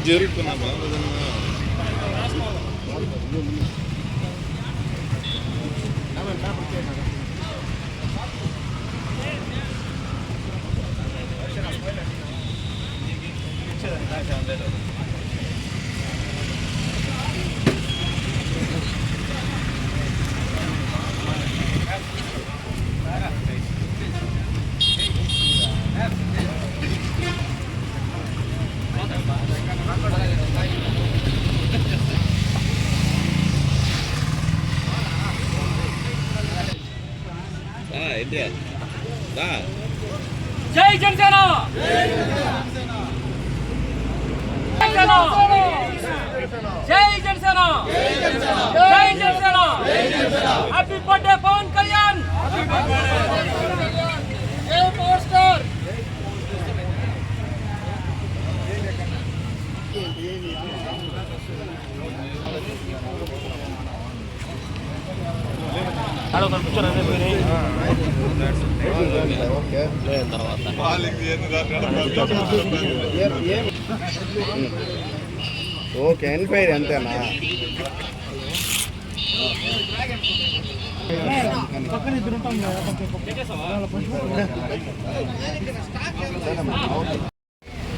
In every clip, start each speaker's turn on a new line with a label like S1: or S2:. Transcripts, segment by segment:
S1: జరుగుతున్నామా
S2: జై జనసేన జై జనసేన జై జనసేన హ్యాపీ బర్త్డే పవన్ కళ్యాణ్ జై పవర్ స్టార్
S3: ఓకే ఎంక్వైరీ అంతేనా?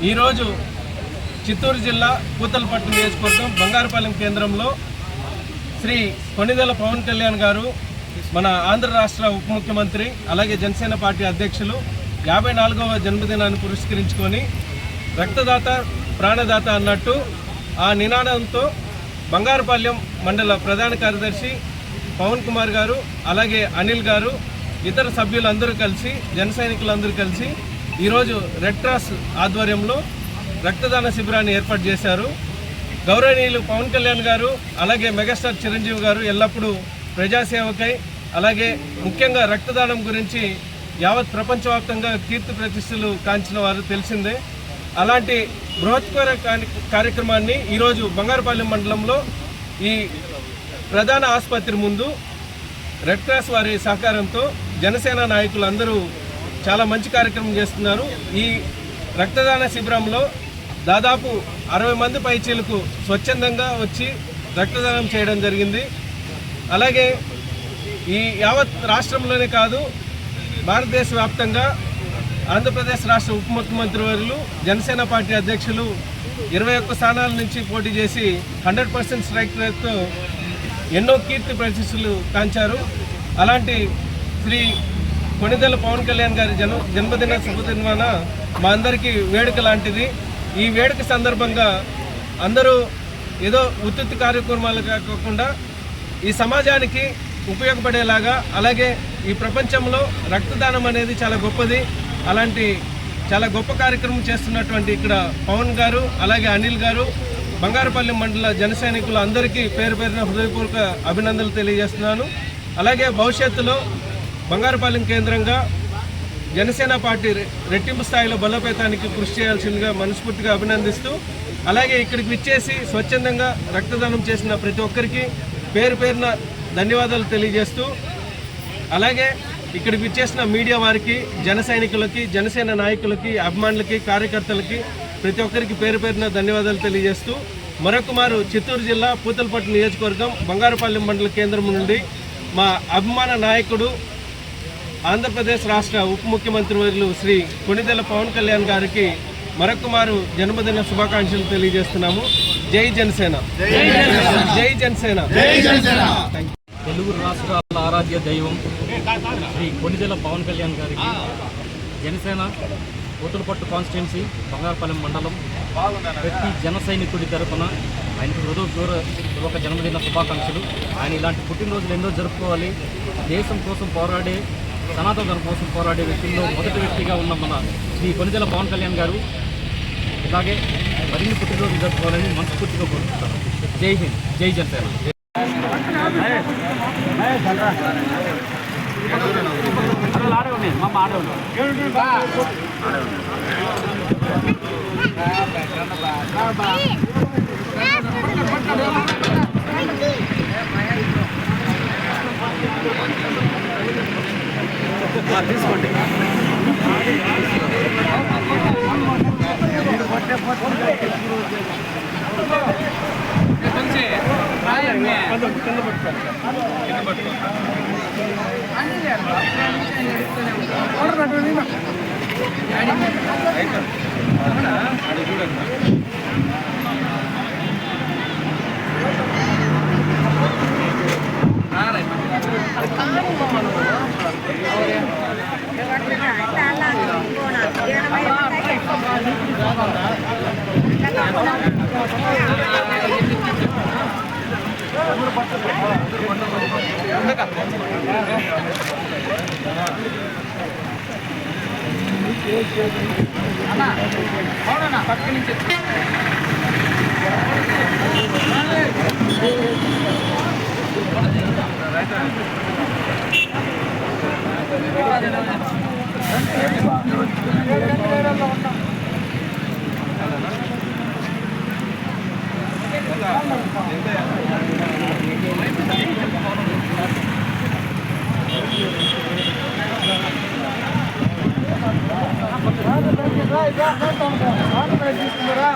S4: ఈరోజు చిత్తూరు జిల్లా పూతలపట్టు నియోజకవర్గం బంగారుపాలెం కేంద్రంలో శ్రీ కొణిదెల పవన్ కళ్యాణ్ గారు మన ఆంధ్ర రాష్ట్ర ఉప ముఖ్యమంత్రి అలాగే జనసేన పార్టీ అధ్యక్షులు 54వ జన్మదినాన్ని పురస్కరించుకొని రక్తదాత ప్రాణదాత అన్నట్టు ఆ నినాదంతో బంగారుపాలెం మండల ప్రధాన కార్యదర్శి పవన్ కుమార్ గారు అలాగే అనిల్ గారు ఇతర సభ్యులందరూ కలిసి జన సైనికులందరూ కలిసి ఈరోజు రెడ్ క్రాస్ ఆధ్వర్యంలో రక్తదాన శిబిరాన్ని ఏర్పాటు చేశారు. గౌరవనీయులు పవన్ కళ్యాణ్ గారు అలాగే మెగాస్టార్ చిరంజీవి గారు ఎల్లప్పుడూ ప్రజాసేవకై అలాగే ముఖ్యంగా రక్తదానం గురించి యావత్ ప్రపంచవ్యాప్తంగా కీర్తి ప్రతిష్టలు కాంచిన వారు తెలిసిందే. అలాంటి బృహత్కర కార్యక్రమాన్ని ఈరోజు బంగారుపాలెం మండలంలో ఈ ప్రధాన ఆసుపత్రి ముందు రెడ్ క్రాస్ వారి సహకారంతో జనసేన నాయకులు అందరూ చాలా మంచి కార్యక్రమం చేస్తున్నారు. ఈ రక్తదాన శిబిరంలో దాదాపు 60 మంది పైచీలకు స్వచ్ఛందంగా వచ్చి రక్తదానం చేయడం జరిగింది. అలాగే ఈ యావత్ రాష్ట్రంలోనే కాదు భారతదేశ వ్యాప్తంగా ఆంధ్రప్రదేశ్ రాష్ట్ర ఉప ముఖ్యమంత్రి వర్యులు జనసేన పార్టీ అధ్యక్షులు 21 స్థానాల నుంచి పోటీ చేసి 100% స్ట్రైక్ రేట్తో ఎన్నో కీర్తి ప్రతిష్టలు కాంచారు. అలాంటి శ్రీ కొణిదెల పవన్ కళ్యాణ్ గారి జన్మదిన శుభదినాన మా అందరికీ వేడుక లాంటిది. ఈ వేడుక సందర్భంగా అందరూ ఏదో ఉత్తుత్తి కార్యక్రమాలు కాకుండా ఈ సమాజానికి ఉపయోగపడేలాగా అలాగే ఈ ప్రపంచంలో రక్తదానం అనేది చాలా గొప్పది. అలాంటి చాలా గొప్ప కార్యక్రమం చేస్తున్నటువంటి ఇక్కడ పవన్ గారు అలాగే అనిల్ గారు బంగారుపాలెం మండల జన సైనికులు అందరికీ పేరు పేరున హృదయపూర్వక అభినందనలు తెలియజేస్తున్నాను. అలాగే భవిష్యత్తులో బంగారుపాలెం కేంద్రంగా జనసేన పార్టీ రెట్టింపు స్థాయిలో బలోపేతానికి కృషి చేయాల్సిందిగా మనస్ఫూర్తిగా అభినందిస్తూ అలాగే ఇక్కడికి విచ్చేసి స్వచ్ఛందంగా రక్తదానం చేసిన ప్రతి ఒక్కరికి పేరు పేరున ధన్యవాదాలు తెలియజేస్తూ అలాగే ఇక్కడికి విచ్చేసిన మీడియా వారికి జన సైనికులకి జనసేన నాయకులకి అభిమానులకి కార్యకర్తలకి ప్రతి ఒక్కరికి పేరు పేరున ధన్యవాదాలు తెలియజేస్తూ మరొకమారు చిత్తూరు జిల్లా పూతలపట్టు నియోజకవర్గం బంగారుపాలెం మండల కేంద్రం నుండి మా అభిమాన నాయకుడు ఆంధ్రప్రదేశ్ రాష్ట్ర ఉప ముఖ్యమంత్రి వర్యులు శ్రీ కొణిదెల పవన్ కళ్యాణ్ గారికి మరొకమారు జన్మదిన శుభాకాంక్షలు తెలియజేస్తున్నాము. జై జనసేన, జై జనసేన.
S2: తెలుగు రాష్ట్రాల ఆరాధ్య దైవం శ్రీ కొణిదెల పవన్ కళ్యాణ్ గారికి జనసేన పూతలపట్టు కాన్స్టిట్యున్సీ బంగారుపాలెం మండలం ప్రతి జన సైనికుడి తరఫున ఆయనకు హృదయపూర్వక జన్మదిన శుభాకాంక్షలు. ఆయన ఇలాంటి పుట్టినరోజులు ఎన్నో జరుపుకోవాలి. దేశం కోసం పోరాడే సనాతన ధర్మం కోసం పోరాడే వ్యక్తుల్లో మొదటి వ్యక్తిగా ఉన్న మన శ్రీ కొణిదెల పవన్ కళ్యాణ్ గారు ఇలాగే మరిన్ని పుట్టినరోజులు జరుపుకోవాలని మనస్ఫూర్తిగా కోరుకుంటాను. జై హింద్, జై జనసేన. తీసుకోండి.
S4: పక్క నుంచి తీసుకున్నారా